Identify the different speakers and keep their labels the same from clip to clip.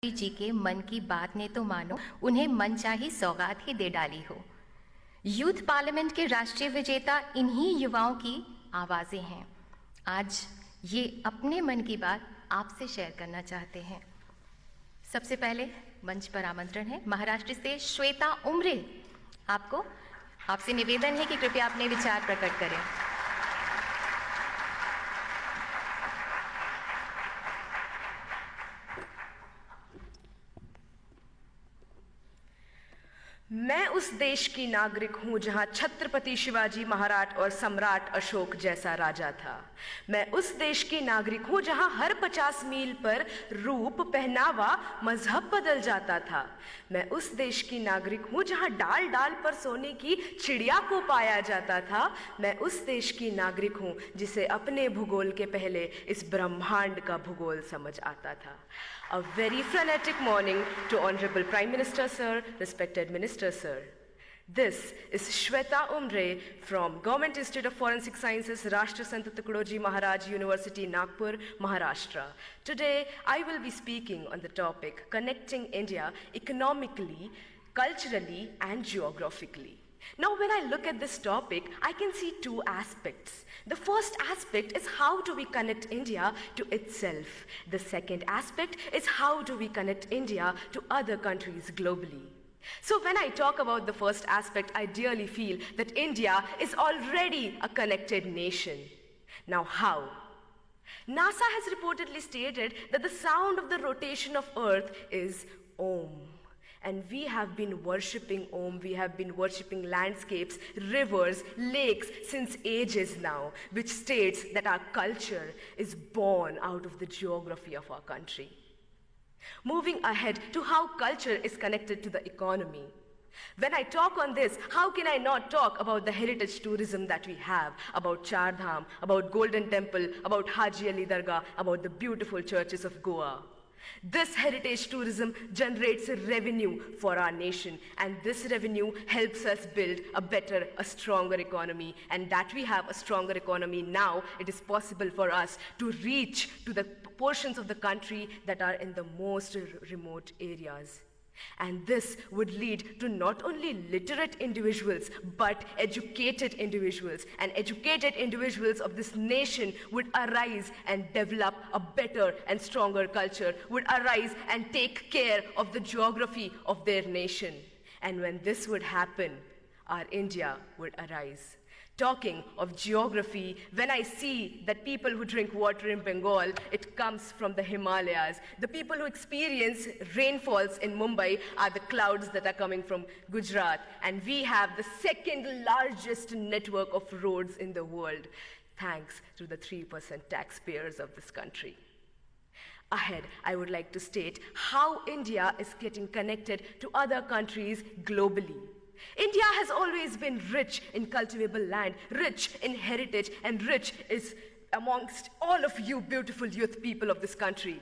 Speaker 1: जी के मन की बात ने तो मानो उन्हें मनचाही सौगात ही दे डाली हो। यूथ पार्लियामेंट के राष्ट्रीय विजेता इन्हीं युवाओं की आवाजें हैं। आज ये अपने मन की बात आपसे शेयर करना चाहते हैं। सबसे पहले मंच पर आमंत्रण है महाराष्ट्र से श्वेता उमरे। आपसे निवेदन है कि कृपया अपने विचार प्रकट करें।
Speaker 2: मैं उस देश की नागरिक हूं जहां छत्रपति शिवाजी महाराज और सम्राट अशोक जैसा राजा था। मैं उस देश की नागरिक हूं जहां हर 50 मील पर रूप, पहनावा, मजहब बदल जाता था। मैं उस देश की नागरिक हूं जहां डाल डाल पर सोने की चिड़िया को पाया जाता था। मैं उस देश की नागरिक हूं जिसे अपने भूगोल के पहले इस ब्रह्मांड का भूगोल समझ आता था। A very frenetic morning to Honorable Prime Minister Sir, respected Minister Sir. This is Shweta Umre from Government Institute of Forensic Sciences, Rashtra Sant Tukadoji Maharaj University, Nagpur, Maharashtra. Today, I will be speaking on the topic connecting India economically, culturally, and geographically. Now, when I look at this topic, I can see two aspects. The first aspect is how do we connect India to itself. The second aspect is how do we connect India to other countries globally. So when I talk about the first aspect, I dearly feel that India is already a connected nation. Now how? NASA has reportedly stated that the sound of the rotation of Earth is Om. And we have been worshipping Om, we have been worshipping landscapes, rivers, lakes since ages now, which states that our culture is born out of the geography of our country. Moving ahead to how culture is connected to the economy. When I talk on this, how can I not talk about the heritage tourism that we have, about Char Dham, about Golden Temple, about Haji Ali Dargah, about the beautiful churches of Goa. This heritage tourism generates a revenue for our nation, and this revenue helps us build a better, a stronger economy. And that we have a stronger economy now, it is possible for us to reach to the portions of the country that are in the most remote areas. And this would lead to not only literate individuals, but educated individuals. And educated individuals of this nation would arise and develop a better and stronger culture, would arise and take care of the geography of their nation. And when this would happen, our India would arise. Talking of geography, when I see that people who drink water in Bengal, it comes from the Himalayas. The people who experience rainfalls in Mumbai are the clouds that are coming from Gujarat. And we have the second largest network of roads in the world, thanks to the 3% taxpayers of this country. Ahead, I would like to state how India is getting connected to other countries globally. India has always been rich in cultivable land, rich in heritage, and rich is amongst all of you beautiful youth people of this country.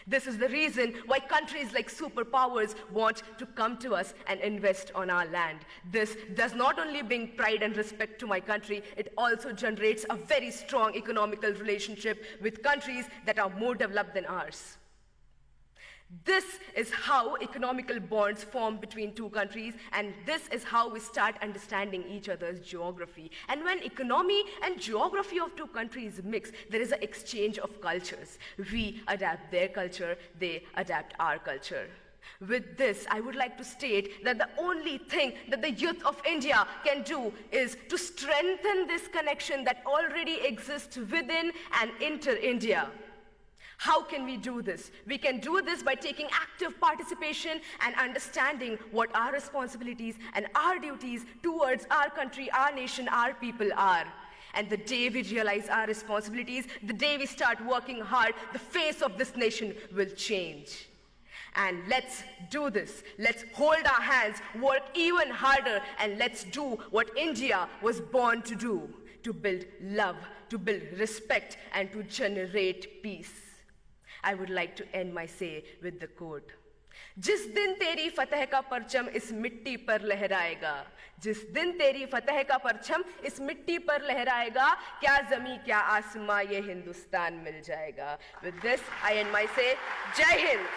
Speaker 2: This is the reason why countries like superpowers want to come to us and invest on our land. This does not only bring pride and respect to my country, it also generates a very strong economical relationship with countries that are more developed than ours. This is how economical bonds form between two countries, and this is how we start understanding each other's geography. And when economy and geography of two countries mix, there is an exchange of cultures. We adapt their culture, they adapt our culture. With this, I would like to state that the only thing that the youth of India can do is to strengthen this connection that already exists within and inter India. How can we do this? We can do this by taking active participation and understanding what our responsibilities and our duties towards our country, our nation, our people are. And the day we realize our responsibilities, the day we start working hard, the face of this nation will change. And let's do this. Let's hold our hands, work even harder, and let's do what India was born to do, to build love, to build respect, and to generate peace. I would like to end my say with the quote. जिस दिन तेरी फतह का परचम इस मिट्टी पर लहराएगा, जिस दिन तेरी फतह का परचम इस मिट्टी पर लहराएगा, क्या ज़मीं क्या आसमां ये हिंदुस्तान मिल जाएगा. With this, I end my say. Jai Hind.